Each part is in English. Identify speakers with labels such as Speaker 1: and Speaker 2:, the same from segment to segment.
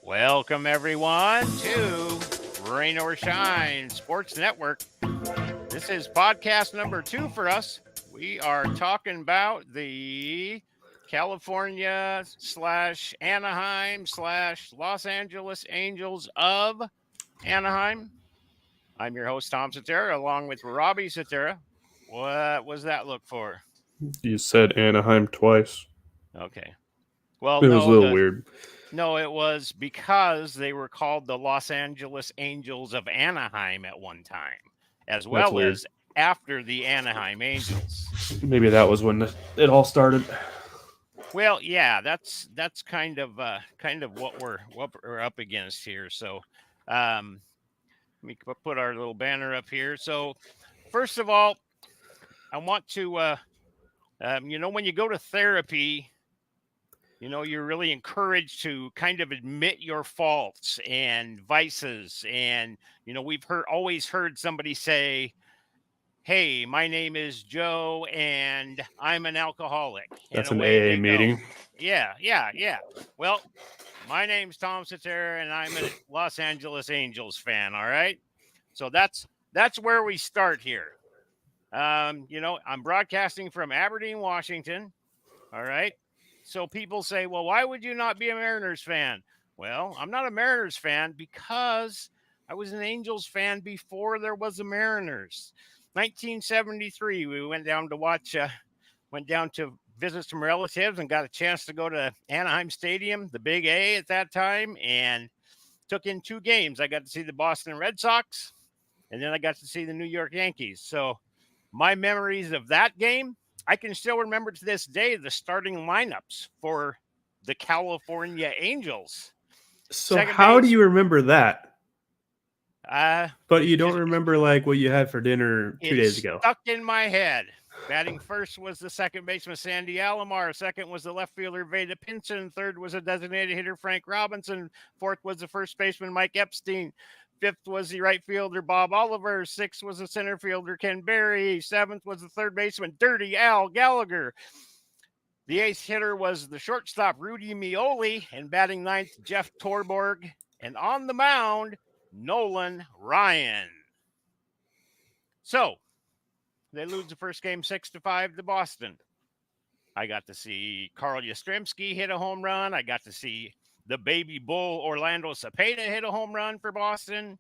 Speaker 1: Welcome, everyone, to Rain or Shine Sports Network. This is podcast number 2 for us. We are talking about the California / Anaheim / Los Angeles Angels of Anaheim. I'm your host, Tom Cetera, along with Robbie Cetera. What was that look for?
Speaker 2: You said Anaheim twice.
Speaker 1: Okay. Well,
Speaker 2: It was a little weird.
Speaker 1: No, it was because they were called the Los Angeles Angels of Anaheim at one time, as well as after the Anaheim Angels.
Speaker 2: Maybe that was when it all started.
Speaker 1: Well, yeah, that's kind of what we're up against here. So, let me put our little banner up here. So, first of all, I want to, when you go to therapy, you're really encouraged to kind of admit your faults and vices. And, we've always heard somebody say, "Hey, my name is Joe and I'm an alcoholic."
Speaker 2: That's
Speaker 1: an
Speaker 2: AA meeting.
Speaker 1: Yeah. Well, my name's Tom Cetera and I'm a Los Angeles Angels fan. All right. So that's where we start here. I'm broadcasting from Aberdeen, Washington. All right. So people say, well, why would you not be a Mariners fan? Well, I'm not a Mariners fan because I was an Angels fan before there was a Mariners. 1973, we went down to visit some relatives and got a chance to go to Anaheim Stadium, the Big A at that time, and took in 2 games. I got to see the Boston Red Sox, and then I got to see the New York Yankees. So my memories of that game, I can still remember to this day the starting lineups for the California Angels.
Speaker 2: So how do you remember that? But you don't remember like what you had for dinner 2 days ago.
Speaker 1: Stuck in my head. Batting first was the second baseman Sandy Alomar. Second was the left fielder Veda Pinson. Third was a designated hitter Frank Robinson. Fourth was the first baseman Mike Epstein. Fifth was the right fielder Bob Oliver. Sixth was the center fielder Ken Berry. Seventh was the third baseman Dirty Al Gallagher. The eighth hitter was the shortstop Rudy Mioli, and batting ninth Jeff Torborg, and on the mound Nolan Ryan. So they lose the first game 6-5 to Boston. I got to see Carl Yastrzemski hit a home run. I got to see the baby bull Orlando Cepeda hit a home run for Boston.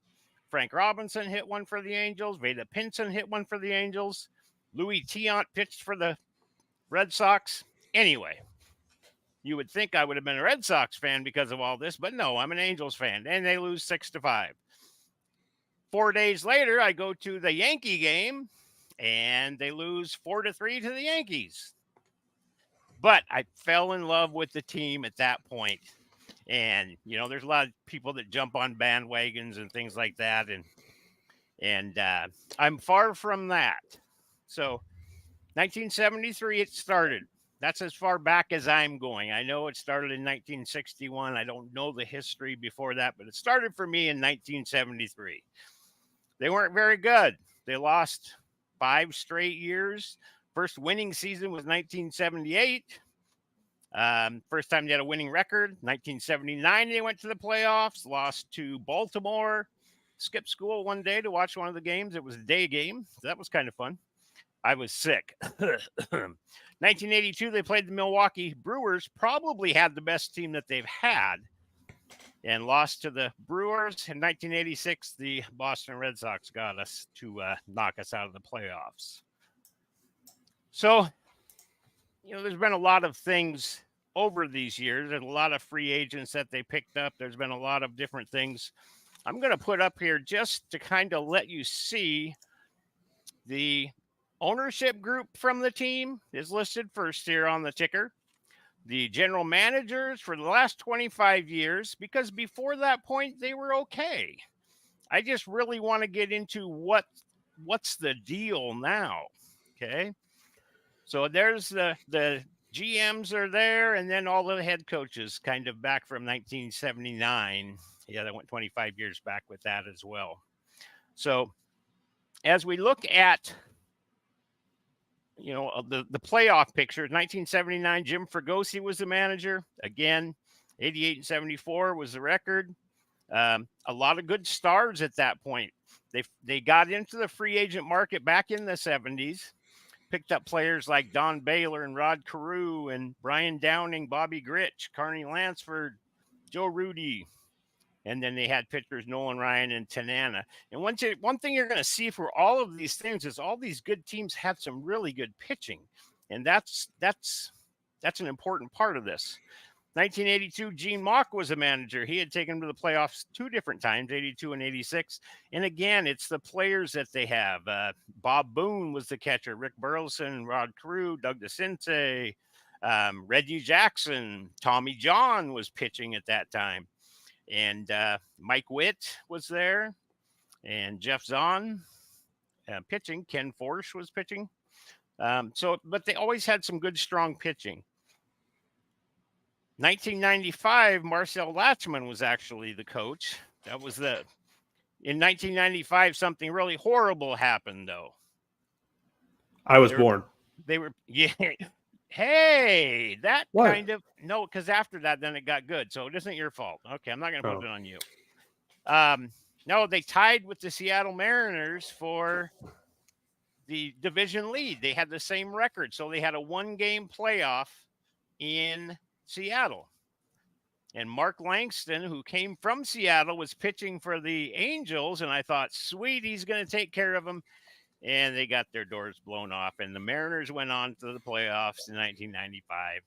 Speaker 1: Frank Robinson hit one for the Angels. Veda Pinson hit one for the Angels. Louis Tiant pitched for the Red Sox. Anyway, you would think I would have been a Red Sox fan because of all this, but no, I'm an Angels fan, and they lose 6-5. 4 days later, I go to the Yankee game, and they lose 4-3 to the Yankees. But I fell in love with the team at that point. And, there's a lot of people that jump on bandwagons and things like that. And I'm far from that. So 1973, it started. That's as far back as I'm going. I know it started in 1961. I don't know the history before that, but it started for me in 1973. They weren't very good. They lost 5 straight years. First winning season was 1978. First time they had a winning record. 1979, they went to the playoffs, lost to Baltimore. Skipped school one day to watch one of the games. It was a day game. So that was kind of fun. I was sick. 1982, they played the Milwaukee Brewers. Probably had the best team that they've had. And lost to the Brewers. In 1986, the Boston Red Sox got us to knock us out of the playoffs. So, there's been a lot of things over these years. There's a lot of free agents that they picked up. There's been a lot of different things. I'm going to put up here just to kind of let you see the ownership group from the team is listed first here on the ticker. The general managers for the last 25 years, because before that point, they were okay. I just really want to get into what's the deal now, okay? So there's the GMs are there, and then all the head coaches kind of back from 1979. Yeah, that went 25 years back with that as well. So as we look at the playoff picture. 1979, Jim Fregosi was the manager. Again, 88 and 74 was the record. A lot of good stars at that point. They got into the free agent market back in the 70s, picked up players like Don Baylor and Rod Carew and Brian Downing, Bobby Gritch, Carney Lansford, Joe Rudy. And then they had pitchers Nolan Ryan and Tanana. And one thing you're going to see for all of these things is all these good teams had some really good pitching. And that's an important part of this. 1982, Gene Mauch was a manager. He had taken them to the playoffs 2 different times, 82 and 86. And again, it's the players that they have. Bob Boone was the catcher. Rick Burleson, Rod Carew, Doug DeCince, Reggie Jackson, Tommy John was pitching at that time. And Mike Witt was there, and Jeff Zahn pitching. Ken Forsch was pitching. But they always had some good, strong pitching. 1995, Marcel Latchman was actually the coach. In 1995, something really horrible happened, though.
Speaker 2: I was born.
Speaker 1: Yeah. Hey, that
Speaker 2: what?
Speaker 1: Kind of no, because after that, then it got good. So it isn't your fault. Okay, I'm not going to put it on you. No, they tied with the Seattle Mariners for the division lead. They had the same record, so they had a 1-game playoff in Seattle. And Mark Langston, who came from Seattle, was pitching for the Angels, and I thought, sweet, he's going to take care of them. And they got their doors blown off, and the Mariners went on to the playoffs in 1995,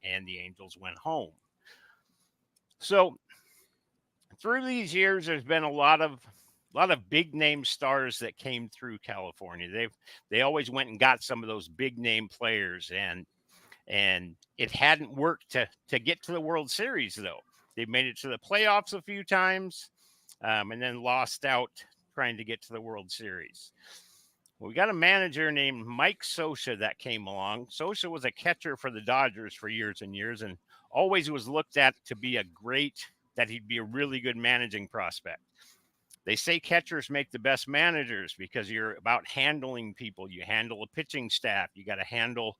Speaker 1: and the Angels went home. So through these years, there's been a lot of big name stars that came through California. They always went and got some of those big name players, and it hadn't worked to get to the World Series, though. They made it to the playoffs a few times, and then lost out trying to get to the World Series. We got a manager named Mike Scioscia that came along. Scioscia was a catcher for the Dodgers for years and years, and always was looked at to be that he'd be a really good managing prospect. They say catchers make the best managers because you're about handling people. You handle a pitching staff. You got to handle,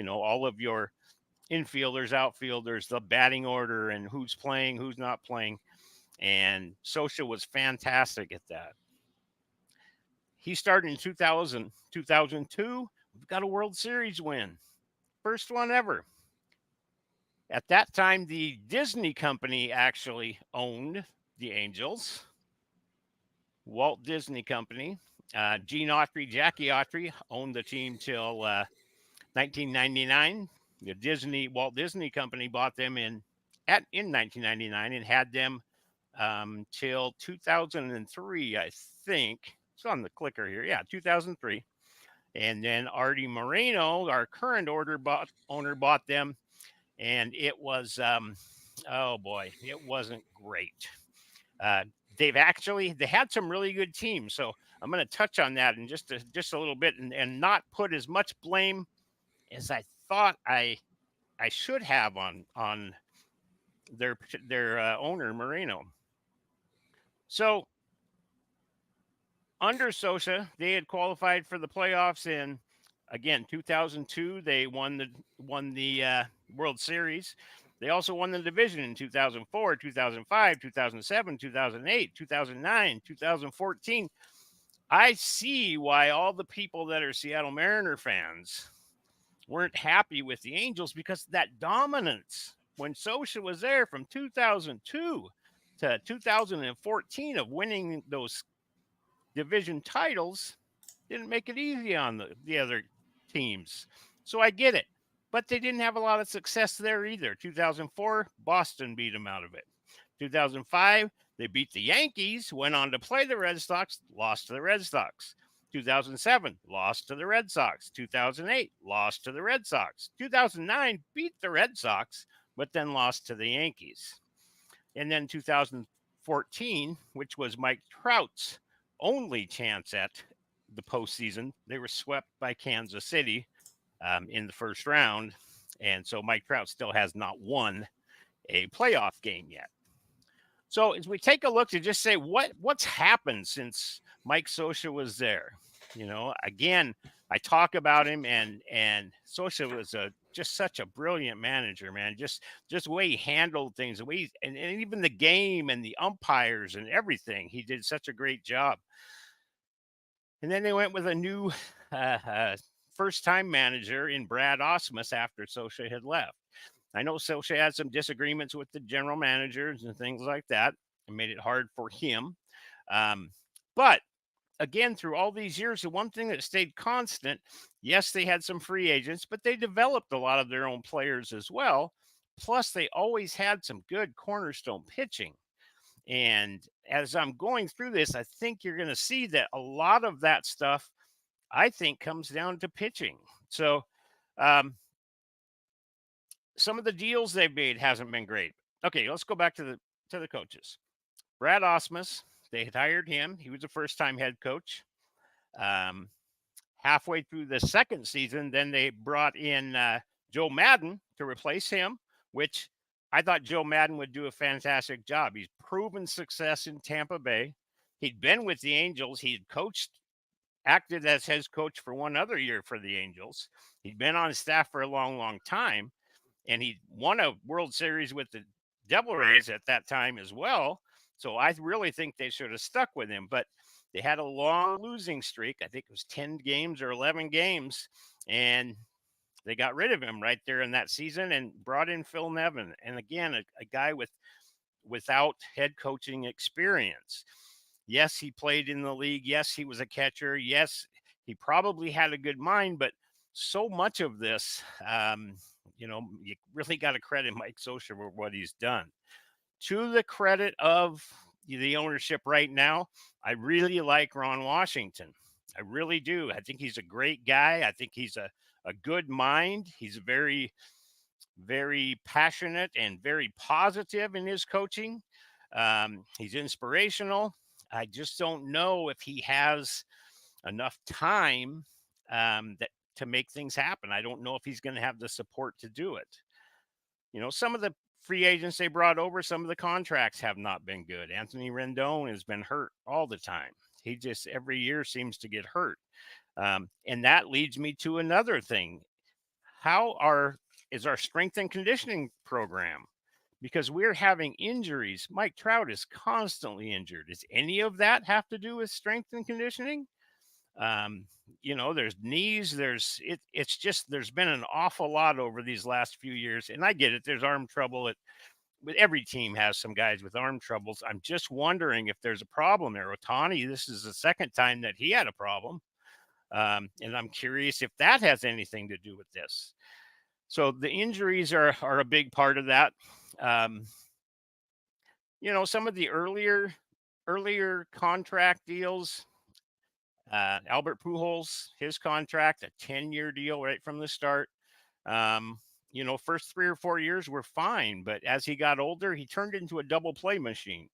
Speaker 1: all of your infielders, outfielders, the batting order, and who's playing, who's not playing. And Scioscia was fantastic at that. He started in 2002. We've got a World Series win. First one ever. At that time, the Disney company actually owned the Angels. Walt Disney Company. Gene Autry, Jackie Autry owned the team till 1999. The Walt Disney Company bought them in 1999 and had them till 2003, I think. It's on the clicker here. Yeah, 2003. And then Artie Moreno, our current owner, bought them. And it was, it wasn't great. They had some really good teams. So I'm going to touch on that in just a little bit and not put as much blame as I thought I should have on their owner, Moreno. So under Scioscia, they had qualified for the playoffs in, again, 2002. They won the World Series. They also won the division in 2004, 2005, 2007, 2008, 2009, 2014. I see why all the people that are Seattle Mariner fans weren't happy with the Angels, because that dominance when Scioscia was there from 2002 to 2014 of winning those division titles didn't make it easy on the other teams. So I get it. But they didn't have a lot of success there either. 2004, Boston beat them out of it. 2005, they beat the Yankees, went on to play the Red Sox, lost to the Red Sox. 2007, lost to the Red Sox. 2008, lost to the Red Sox. 2009, beat the Red Sox, but then lost to the Yankees. And then 2014, which was Mike Trout's only chance at the postseason, they were swept by Kansas City in the first round. And so Mike Trout still has not won a playoff game yet. So as we take a look to just say what's happened since Mike Scioscia was there. Again, I talk about him, and Scioscia was just such a brilliant manager, man. Just the way he handled things, the way and even the game and the umpires and everything. He did such a great job. And then they went with a new first-time manager in Brad Ausmus after Scioscia had left. I know Scioscia had some disagreements with the general managers and things like that, and made it hard for him. But again, through all these years, the one thing that stayed constant, yes, they had some free agents, but they developed a lot of their own players as well. Plus, they always had some good cornerstone pitching. And as I'm going through this, I think you're going to see that a lot of that stuff, I think, comes down to pitching. So, some of the deals they've made hasn't been great. Okay, let's go back to the coaches. Brad Ausmus, they had hired him. He was a first-time head coach. Halfway through the second season, then they brought in Joe Maddon to replace him, which I thought Joe Maddon would do a fantastic job. He's proven success in Tampa Bay. He'd been with the Angels. He'd acted as head coach for one other year for the Angels. He'd been on staff for a long, long time, and he won a World Series with the Devil Rays at that time as well. So I really think they should have stuck with him, but they had a long losing streak. I think it was 10 games or 11 games, and they got rid of him right there in that season and brought in Phil Nevin. And again, a guy without head coaching experience. Yes, he played in the league. Yes, he was a catcher. Yes, he probably had a good mind, but so much of this, you really got to credit Mike Scioscia for what he's done. To the credit of the ownership right now, I really like Ron Washington. I really do. I think he's a great guy. I think he's a good mind. He's very, very passionate and very positive in his coaching. He's inspirational. I just don't know if he has enough time to make things happen. I don't know if he's going to have the support to do it. Some of the free agents they brought over, some of the contracts have not been good. Anthony Rendon has been hurt all the time. He just every year seems to get hurt. And that leads me to another thing. Is our strength and conditioning program? Because we're having injuries. Mike Trout is constantly injured. Does any of that have to do with strength and conditioning? There's knees, it's just, there's been an awful lot over these last few years. And I get it. There's arm trouble with every team has some guys with arm troubles. I'm just wondering if there's a problem there. Ohtani, this is the second time that he had a problem. And I'm curious if that has anything to do with this. So the injuries are a big part of that. Some of the earlier contract deals, Albert Pujols, his contract, a 10-year deal right from the start. First 3 or 4 years were fine, but as he got older, he turned into a double play machine.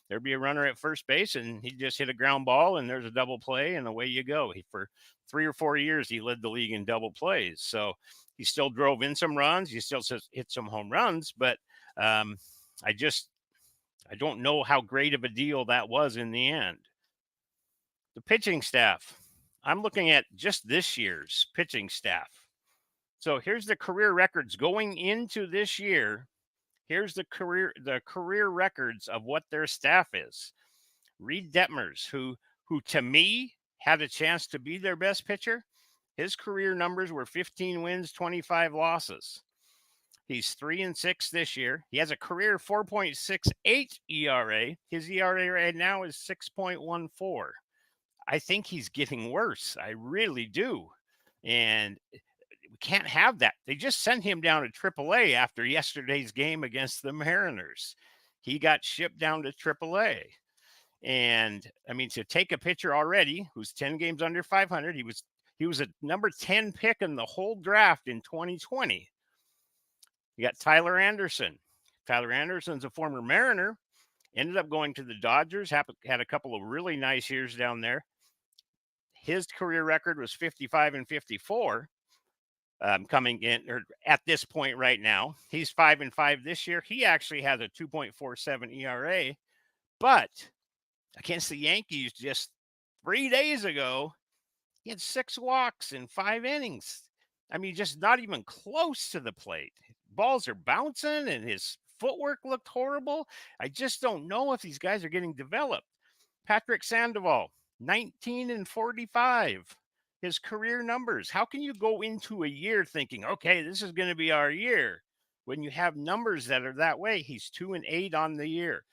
Speaker 1: There'd be a runner at first base, and he'd just hit a ground ball, and there's a double play, and away you go. For 3 or 4 years, he led the league in double plays. So he still drove in some runs. He still hit some home runs, but I don't know how great of a deal that was in the end. The pitching staff. I'm looking at just this year's pitching staff. So here's the career records going into this year. Here's the career records of what their staff is. Reed Detmers, who to me had a chance to be their best pitcher. His career numbers were 15 wins, 25 losses. He's 3-6 this year. He has a career 4.68 ERA. His ERA right now is 6.14. I think he's getting worse. I really do. And we can't have that. They just sent him down to AAA after yesterday's game against the Mariners. He got shipped down to AAA. And to take a pitcher already who's 10 games under 500, he was a number 10 pick in the whole draft in 2020. You got Tyler Anderson. Tyler Anderson's a former Mariner, ended up going to the Dodgers, had a couple of really nice years down there. His career record was 55-54 coming in or at this point right now. He's 5-5 this year. He actually has a 2.47 ERA, but against the Yankees just 3 days ago, He had 6 walks in 5 innings. I mean, just not even close to the plate. Balls are bouncing and his footwork looked horrible. I just don't know if these guys are getting developed. Patrick Sandoval, 19 and 45. His career numbers. How can you go into a year thinking, okay, this is going to be our year when you have numbers that are that way? He's 2 and 8 on the year.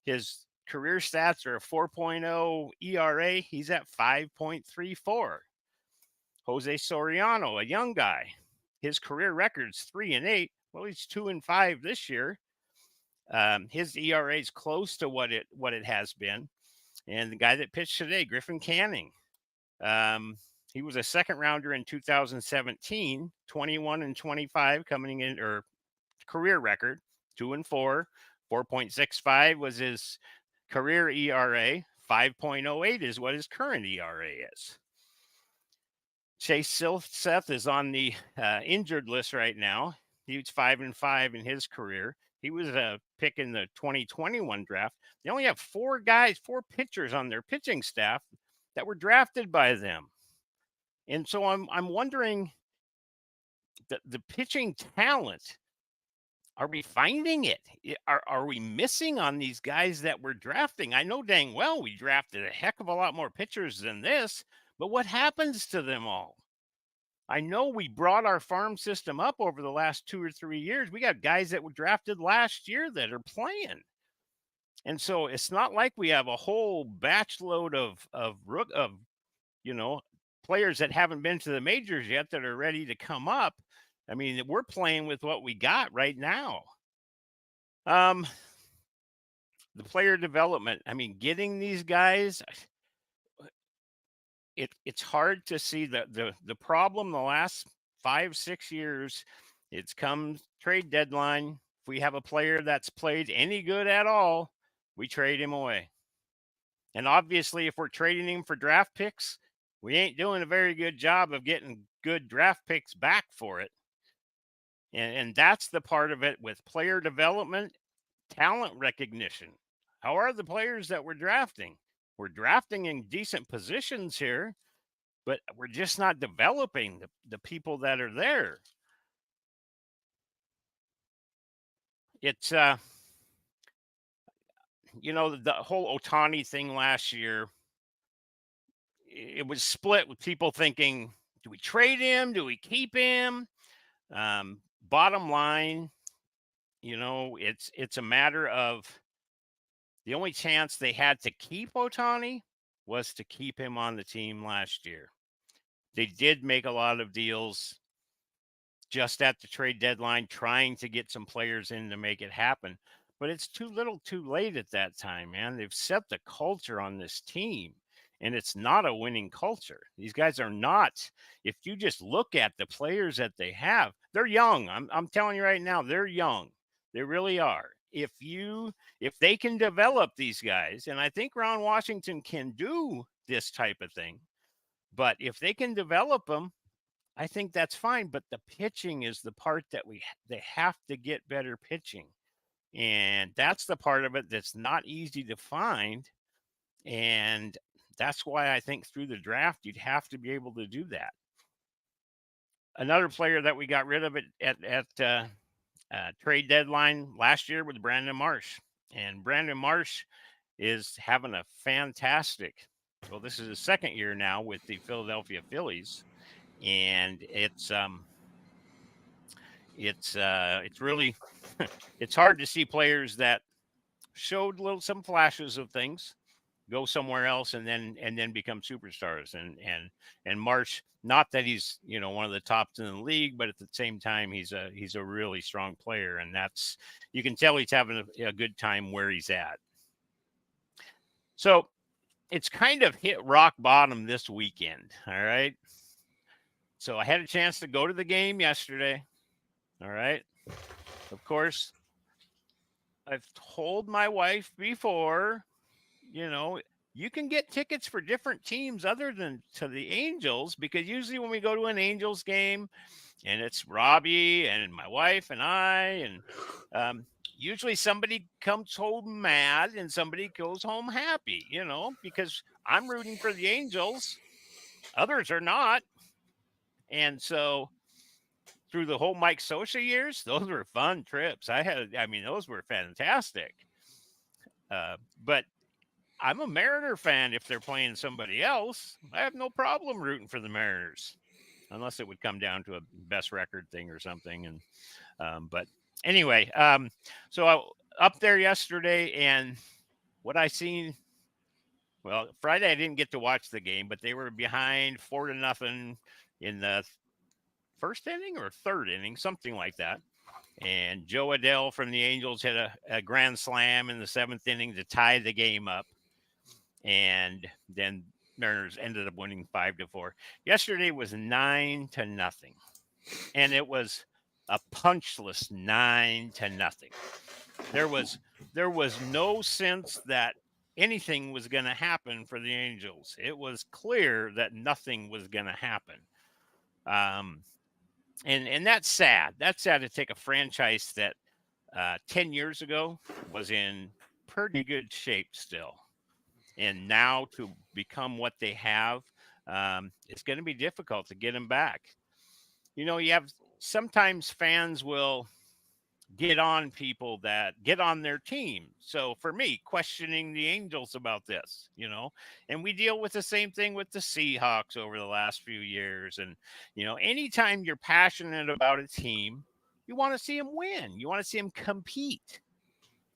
Speaker 1: His career stats are a 4.0 ERA. He's at 5.34. Jose Soriano, a young guy, his career record's 3 and 8. Well, he's 2 and 5 this year. His ERA is close to what it has been. And the guy that pitched today, Griffin Canning, he was a second rounder in 2017, 21 and 25 coming in, or career record, 2 and 4, 4.65 was his career ERA, 5.08 is what his current ERA is. Chase Silseth is on the injured list right now. He was 5 and 5 in his career. He was a pick in the 2021 draft. They only have 4 pitchers on their pitching staff that were drafted by them. And so I'm wondering, the pitching talent, are we finding it? Are we missing on these guys that we're drafting? I know dang well we drafted a heck of a lot more pitchers than this, but what happens to them all? I know we brought our farm system up over the last 2 or 3 years. We got guys that were drafted last year that are playing. And so it's not like we have a whole batch load of players that haven't been to the majors yet that are ready to come up. I mean, we're playing with what we got right now. The player development, I mean, getting these guys, it's hard to see the problem the last 5-6 years. It's come trade deadline. If we have a player that's played any good at all, we trade him away. And obviously, if we're trading him for draft picks, we ain't doing a very good job of getting good draft picks back for it. And that's the part of it with player development, talent recognition. How are the players that we're drafting? We're drafting in decent positions here, but we're just not developing the people that are there. It's, the whole Ohtani thing last year, it was split with people thinking, do we trade him? Do we keep him? Bottom line, it's a matter of the only chance they had to keep Ohtani was to keep him on the team last year. They did make a lot of deals just at the trade deadline, trying to get some players in to make it happen. But it's too little too late at that time, man. They've set the culture on this team, and it's not a winning culture. These guys are not. If you just look at the players that they have, they're young. I'm telling you right now, they're young. They really are. If they can develop these guys, and I think Ron Washington can do this type of thing, but if they can develop them, I think that's fine. But the pitching is the part that they have to get better pitching. And that's the part of it that's not easy to find. And that's why I think through the draft, you'd have to be able to do that. Another player that we got rid of at trade deadline last year was Brandon Marsh. And Brandon Marsh is having a fantastic, well, this is his second year now with the Philadelphia Phillies. And it's really, it's hard to see players that showed some flashes of things go somewhere else and then become superstars. And Marsh, not that he's one of the tops in the league, but at the same time he's a really strong player, and that's, you can tell he's having a good time where he's at. So it's kind of hit rock bottom this weekend. All right. So I had a chance to go to the game yesterday. All right. Of course, I've told my wife before, you can get tickets for different teams other than to the Angels, because usually when we go to an Angels game and it's Robbie and my wife and I, and usually somebody comes home mad and somebody goes home happy, because I'm rooting for the Angels Others are not. And so through the whole Mike Scioscia years, those were fun trips. Those were fantastic. But I'm a Mariner fan. If they're playing somebody else, I have no problem rooting for the Mariners, unless it would come down to a best record thing or something. And but anyway, so I up there yesterday, and what I seen. Well, Friday I didn't get to watch the game, but they were behind 4-0 in the first inning or third inning, something like that. And Joe Adell from the Angels hit a grand slam in the seventh inning to tie the game up. And then Mariners ended up winning 5-4. Yesterday was 9-0. And it was a punchless 9-0. There was no sense that anything was going to happen for the Angels. It was clear that nothing was going to happen. And that's sad. That's sad to take a franchise that 10 years ago was in pretty good shape still. And now to become what they have, it's going to be difficult to get them back. You have sometimes fans will get on people that get on their team. So for me, questioning the Angels about this, and we deal with the same thing with the Seahawks over the last few years. And, anytime you're passionate about a team, you want to see them win. You want to see them compete.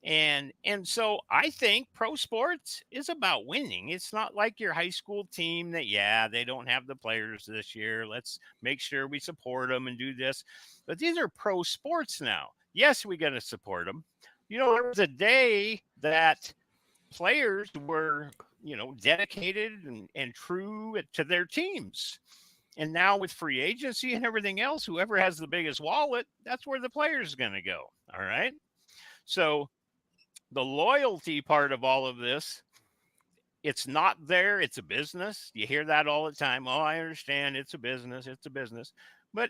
Speaker 1: And so I think pro sports is about winning. It's not like your high school team that, they don't have the players this year. Let's make sure we support them and do this. But these are pro sports now. Yes, we got to support them. There was a day that players were, dedicated and true to their teams. And now with free agency and everything else, whoever has the biggest wallet, that's where the player is going to go. All right. So the loyalty part of all of this, it's not there. It's a business. You hear that all the time. Oh, I understand. It's a business. It's a business. But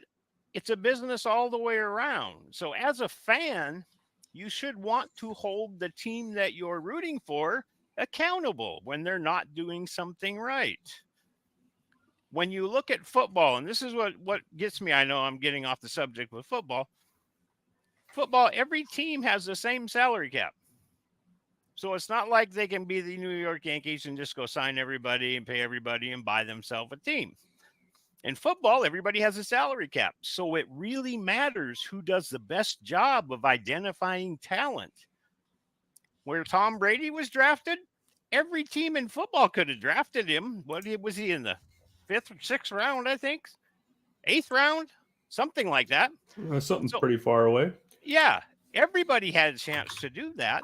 Speaker 1: it's a business all the way around. So as a fan, you should want to hold the team that you're rooting for accountable when they're not doing something right. When you look at football, and this is what gets me, I know I'm getting off the subject with football. Football, every team has the same salary cap. So it's not like they can be the New York Yankees and just go sign everybody and pay everybody and buy themselves a team. In football, everybody has a salary cap. So it really matters who does the best job of identifying talent. Where Tom Brady was drafted, every team in football could have drafted him. What was he in the 5th or 6th round, I think? 8th round? Something like that.
Speaker 2: Something pretty far away.
Speaker 1: Yeah. Everybody had a chance to do that.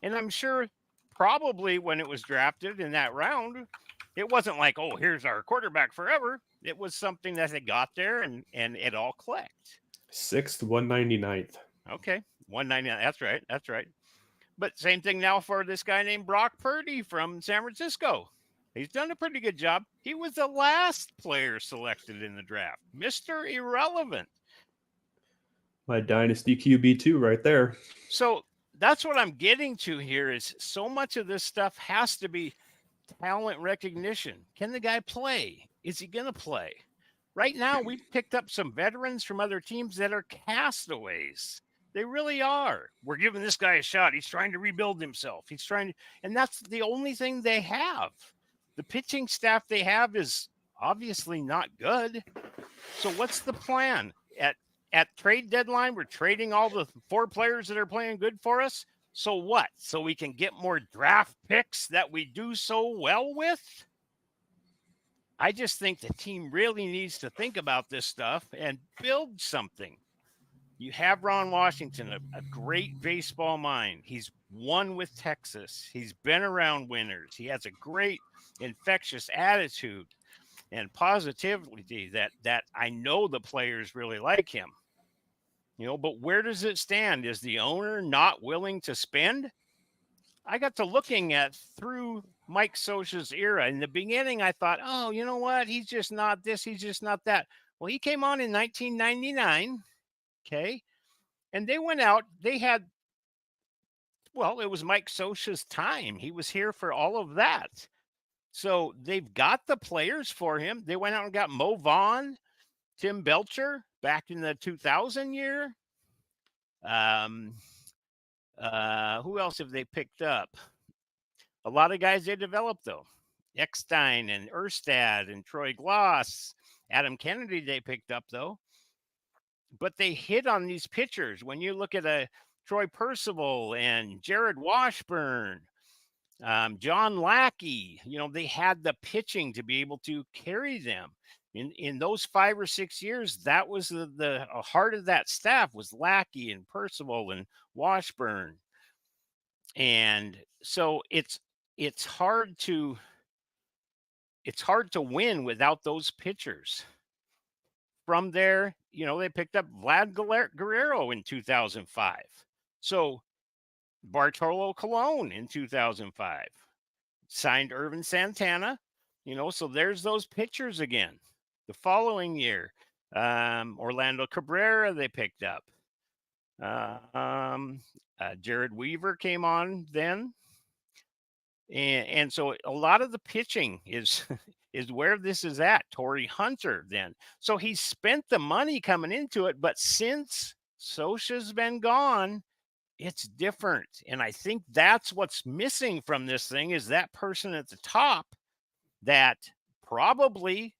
Speaker 1: And I'm sure probably when it was drafted in that round, it wasn't like, oh, here's our quarterback forever. It was something that they got there and it all clicked.
Speaker 2: 6th, 199th.
Speaker 1: Okay. 199. That's right. But same thing now for this guy named Brock Purdy from San Francisco. He's done a pretty good job. He was the last player selected in the draft. Mr. Irrelevant.
Speaker 2: My dynasty QB2 right there.
Speaker 1: So that's what I'm getting to here is so much of this stuff has to be talent recognition. Can the guy play? Is he going to play? Right now, we've picked up some veterans from other teams that are castaways. They really are. We're giving this guy a shot. He's trying to rebuild himself. And that's the only thing they have. The pitching staff they have is obviously not good. So what's the plan? At trade deadline, we're trading all the 4 players that are playing good for us. So what? So we can get more draft picks that we do so well with? I just think the team really needs to think about this stuff and build something. You have Ron Washington, a great baseball mind. He's won with Texas. He's been around winners. He has a great infectious attitude and positivity that I know the players really like him. But where does it stand? Is the owner not willing to spend? I got to looking at through Mike Scioscia's era. In the beginning, I thought, oh, you know what? He's just not this. He's just not that. Well, he came on in 1999. Okay. And they went out. It was Mike Scioscia's time. He was here for all of that. So they've got the players for him. They went out and got Mo Vaughn, Tim Belcher back in the 2000 year. Who else have they picked up? A lot of guys they developed, though. Eckstein and Erstad and Troy Gloss. Adam Kennedy they picked up, though. But they hit on these pitchers. When you look at a Troy Percival and Jared Washburn, John Lackey, they had the pitching to be able to carry them. In those 5 or 6 years, that was the heart of that staff was Lackey and Percival and Washburn. And so it's hard to win without those pitchers. From there, they picked up Vlad Guerrero in 2005. So Bartolo Colon in 2005 signed Irvin Santana, so there's those pitchers again. The following year, Orlando Cabrera they picked up. Jared Weaver came on then. And so a lot of the pitching is where this is at. Torrey Hunter then. So he spent the money coming into it, but since Scioscia's been gone, it's different. And I think that's what's missing from this thing is that person at the top that probably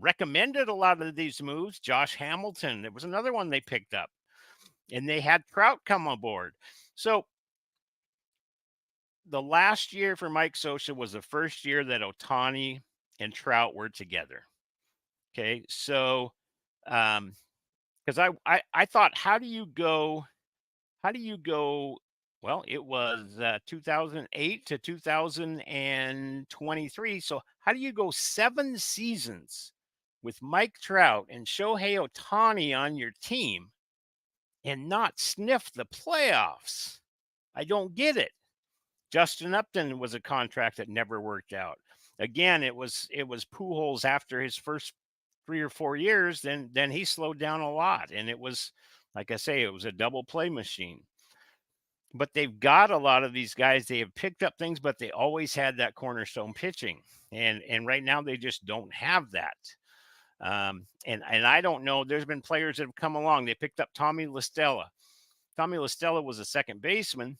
Speaker 1: recommended a lot of these moves. Josh Hamilton, there was another one they picked up. And they had Trout come aboard. So the last year for Mike Scioscia was the first year that Ohtani and Trout were together. Okay, so because I thought, how do you go? Well, it was 2008 to 2023. So how do you go 7 seasons with Mike Trout and Shohei Ohtani on your team and not sniff the playoffs? I don't get it. Justin Upton was a contract that never worked out. Again, it was Pujols after his first 3 or 4 years. Then he slowed down a lot, and it was, like I say, it was a double play machine. But they've got a lot of these guys. They have picked up things, but they always had that cornerstone pitching, and right now they just don't have that. And I don't know. There's been players that have come along. They picked up Tommy La Stella. Tommy La Stella was a second baseman.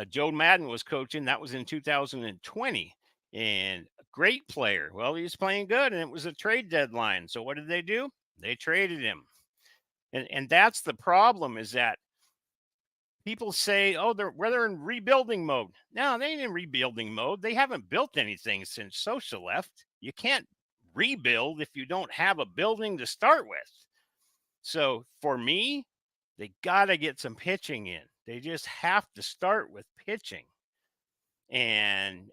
Speaker 1: Joe Madden was coaching. That was in 2020, and a great player. Well, he was playing good, and it was a trade deadline. So what did they do? They traded him, and that's the problem. Is that people say, "Oh, they're in rebuilding mode." No, they ain't in rebuilding mode. They haven't built anything since Scioscia left. You can't rebuild if you don't have a building to start with. So for me, they got to get some pitching in. They just have to start with pitching. And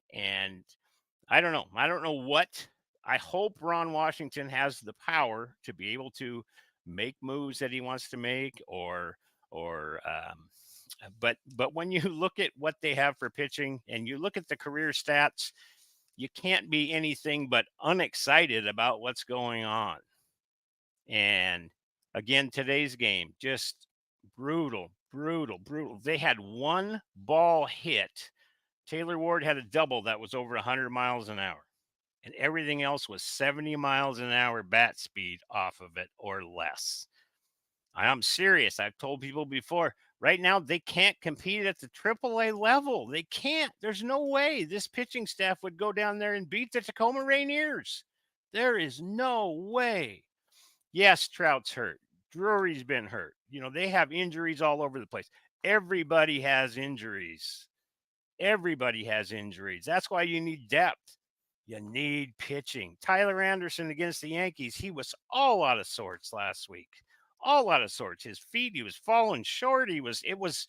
Speaker 1: I don't know. I don't know what. I hope Ron Washington has the power to be able to make moves that he wants to make, but when you look at what they have for pitching and you look at the career stats, you can't be anything but unexcited about what's going on. And again, today's game, just brutal. They had 1 ball hit. Taylor Ward had a double that was over 100 miles an hour, and everything else was 70 miles an hour bat speed off of it or less. I'm serious. I've told people before, right now, they can't compete at the AAA level. They can't. There's no way this pitching staff would go down there and beat the Tacoma Rainiers. There is no way. Yes, Trout's hurt. Drury's been hurt. They have injuries all over the place. Everybody has injuries. That's why you need depth. You need pitching. Tyler Anderson against the Yankees, he was all out of sorts last week. All out of sorts. His feet, he was falling short. It was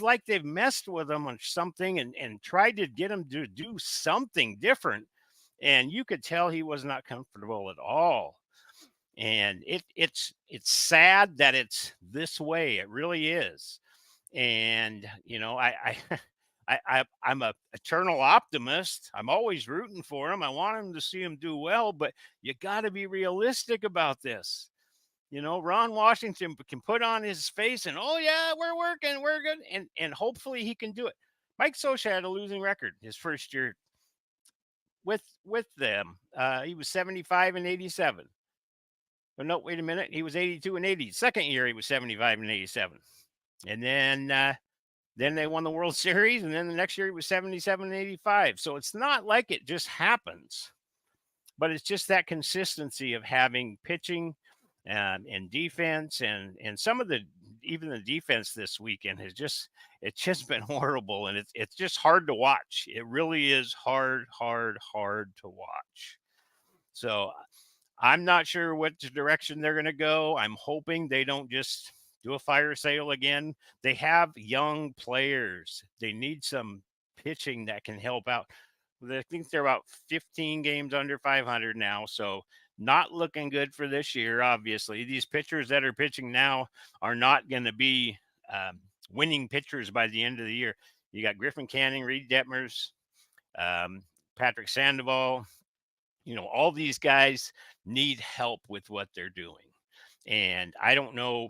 Speaker 1: like they've messed with him on something and tried to get him to do something different. And you could tell he was not comfortable at all. And it's sad that it's this way. It really is. And I'm a eternal optimist. I'm always rooting for him. I want him to see him do well, but you got to be realistic about this. Ron Washington can put on his face and, oh yeah, we're working, we're good, and hopefully he can do it. Mike Scioscia had a losing record his first year with them. He was 75 and 87. But no, wait a minute. He was 82 and 80. Second year, he was 75 and 87. And then they won the World Series. And then the next year, he was 77 and 85. So it's not like it just happens, but it's just that consistency of having pitching and defense. And some of even the defense this weekend it's just been horrible. And it's just hard to watch. It really is hard to watch. So I'm not sure what direction they're going to go. I'm hoping they don't just do a fire sale again. They have young players. They need some pitching that can help out. I think they're about 15 games under 500 now. So not looking good for this year. Obviously, these pitchers that are pitching now are not going to be winning pitchers by the end of the year. You got Griffin Canning, Reed Detmers, Patrick Sandoval. All these guys need help with what they're doing. And I don't know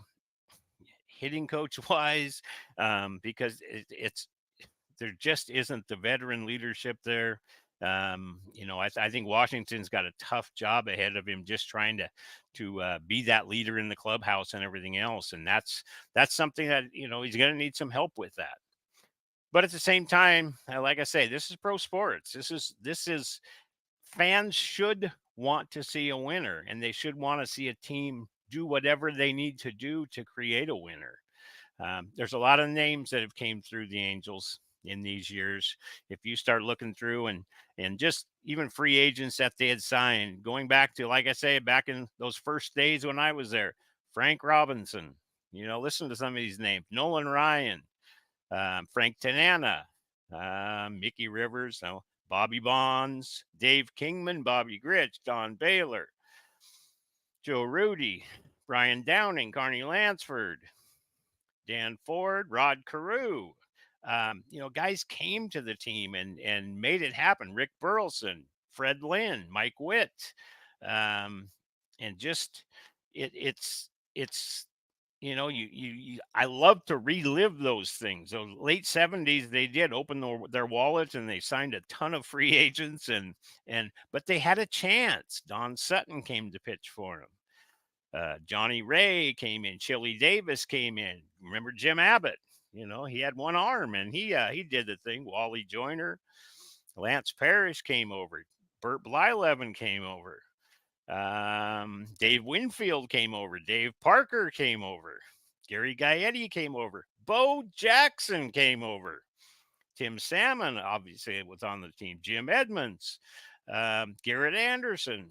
Speaker 1: hitting coach wise because there just isn't the veteran leadership there. I think Washington's got a tough job ahead of him, just trying to be that leader in the clubhouse and everything else. And that's something that, he's going to need some help with that. But at the same time, like I say, this is pro sports. This is fans should want to see a winner, and they should want to see a team do whatever they need to do to create a winner. There's a lot of names that have came through the Angels in these years. If you start looking through and just even free agents that they had signed, going back to, like I say, back in those first days when I was there, Frank Robinson, listen to some of these names, Nolan Ryan, Frank Tanana, Mickey Rivers, Bobby Bonds, Dave Kingman, Bobby Grich, Don Baylor, Joe Rudy, Brian Downing, Carney Lansford, Dan Ford, Rod Carew. Guys came to the team and made it happen. Rick Burleson, Fred Lynn, Mike Witt. And just it's I love to relive those things. Those late 70s, they did open their wallets and they signed a ton of free agents but they had a chance. Don Sutton came to pitch for them. Johnny Ray came in. Chili Davis came in. Remember Jim Abbott? He had one arm and he did the thing. Wally Joyner, Lance Parrish came over. Bert Blyleven came over. Dave Winfield came over. Dave Parker came over. Gary Gaetti came over. Bo Jackson came over. Tim Salmon obviously was on the team. Jim Edmonds, Garrett Anderson.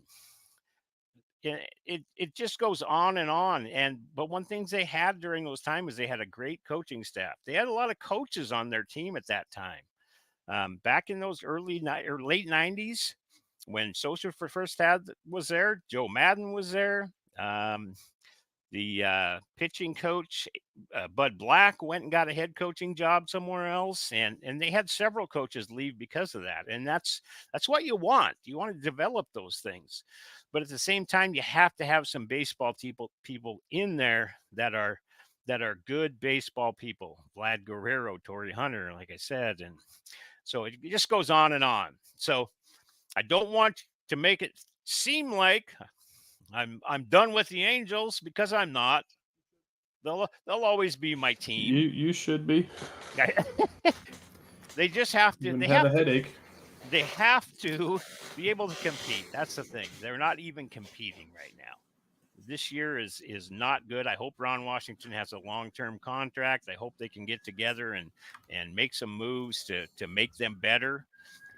Speaker 1: It just goes on and on. But one thing they had during those times is they had a great coaching staff. They had a lot of coaches on their team at that time. Back in those late 90s, when Social first was there, Joe Madden was there. The pitching coach, Bud Black, went and got a head coaching job somewhere else. And they had several coaches leave because of that. And that's what you want. You want to develop those things. But at the same time, you have to have some baseball people in there that are good baseball people. Vlad Guerrero, Torrey Hunter, like I said. And so it just goes on and on. So I don't want to make it seem like I'm done with the Angels, because I'm not. They'll always be my team.
Speaker 2: You should be.
Speaker 1: They just have to.
Speaker 2: They have a headache.
Speaker 1: They have to be able to compete. That's the thing. They're not even competing right now. This year is not good. I hope Ron Washington has a long-term contract. I hope they can get together and make some moves to make them better.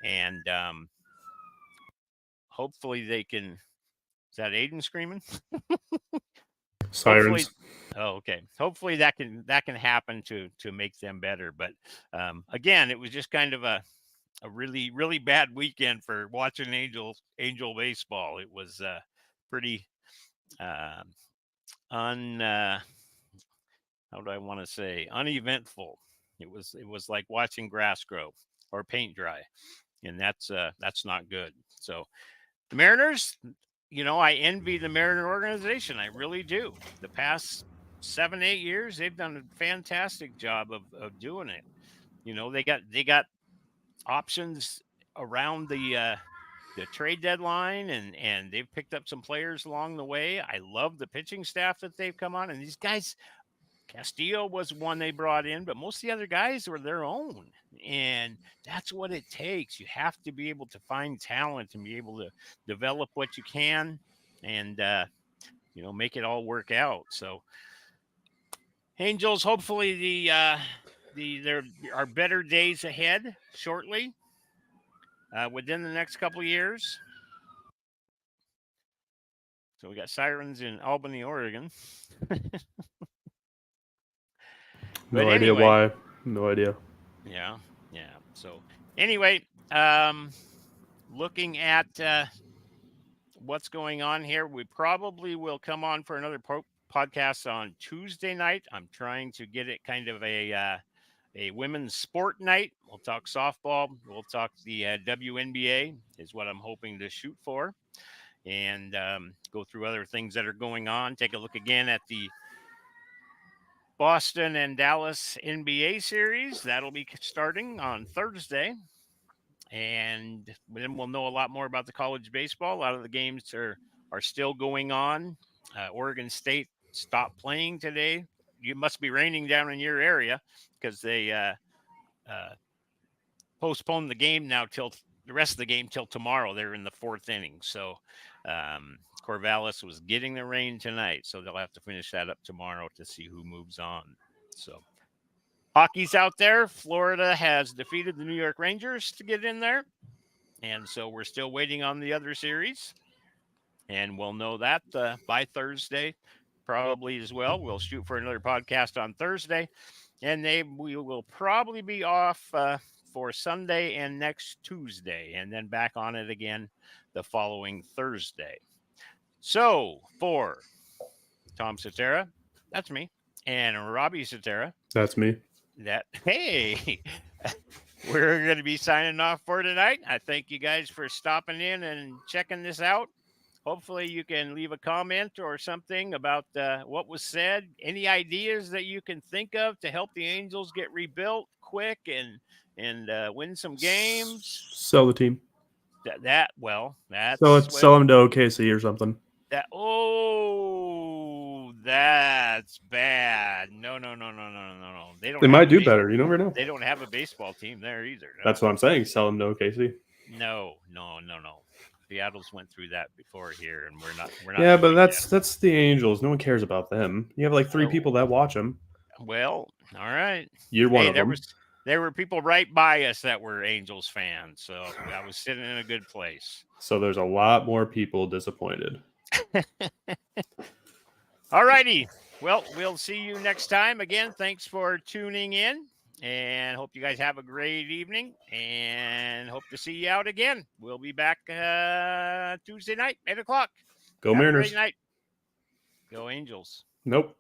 Speaker 1: And hopefully they can. Is that Aiden screaming?
Speaker 2: Sirens.
Speaker 1: Okay. Hopefully that can happen to make them better. But again, it was just kind of a really, really bad weekend for watching Angel baseball. It was pretty how do I want to say, uneventful. It was like watching grass grow or paint dry, and that's not good. So the Mariners, I envy the Mariner organization. I really do. The past 7-8 years, they've done a fantastic job of doing it. They got options around the trade deadline, and they've picked up some players along the way. I love the pitching staff that they've come on, and these guys. Castillo was one they brought in, but most of the other guys were their own. And that's what it takes. You have to be able to find talent and be able to develop what you can and, make it all work out. So, Angels, hopefully there are better days ahead shortly within the next couple of years. So we got Sirens in Albany, Oregon.
Speaker 2: No idea why. No idea.
Speaker 1: Yeah. So anyway, looking at what's going on here, we probably will come on for another podcast on Tuesday night. I'm trying to get it kind of a women's sport night. We'll talk softball. We'll talk the WNBA is what I'm hoping to shoot for, and go through other things that are going on. Take a look again at the Boston and Dallas NBA series. That'll be starting on Thursday. And then we'll know a lot more about the college baseball. A lot of the games are still going on. Oregon State stopped playing today. You must be raining down in your area because they postponed the game now till the rest of the game till tomorrow. They're in the fourth inning. So Corvallis was getting the rain tonight, so they'll have to finish that up tomorrow to see who moves on. So hockey's out there. Florida has defeated the New York Rangers to get in there, and so we're still waiting on the other series, and we'll know that by Thursday probably as well. We'll shoot for another podcast on Thursday, and we will probably be off for Sunday and next Tuesday, and then back on it again the following Thursday. So for Tom Cetera, that's me, and Robbie Cetera,
Speaker 2: that's me.
Speaker 1: Hey, we're going to be signing off for tonight. I thank you guys for stopping in and checking this out. Hopefully you can leave a comment or something about what was said. Any ideas that you can think of to help the Angels get rebuilt quick and win some games?
Speaker 2: Sell the team.
Speaker 1: That's
Speaker 2: sell them to OKC or something.
Speaker 1: That's bad. No.
Speaker 2: They might do better. You never know.
Speaker 1: They don't have a baseball team there either. No.
Speaker 2: That's what I'm saying. Sell them to OKC.
Speaker 1: No. Seattle's went through that before here, and we're not.
Speaker 2: Yeah, but that's the Angels. No one cares about them. You have like 3 people that watch them.
Speaker 1: Well, all right.
Speaker 2: You're one of them.
Speaker 1: There were people right by us that were Angels fans, so I was sitting in a good place.
Speaker 2: So there's a lot more people disappointed.
Speaker 1: All righty. Well, we'll see you next time. Again, thanks for tuning in, and hope you guys have a great evening, and hope to see you out again. We'll be back Tuesday night, 8 o'clock.
Speaker 2: Go Mariners.
Speaker 1: Great night. Go Angels.
Speaker 2: Nope.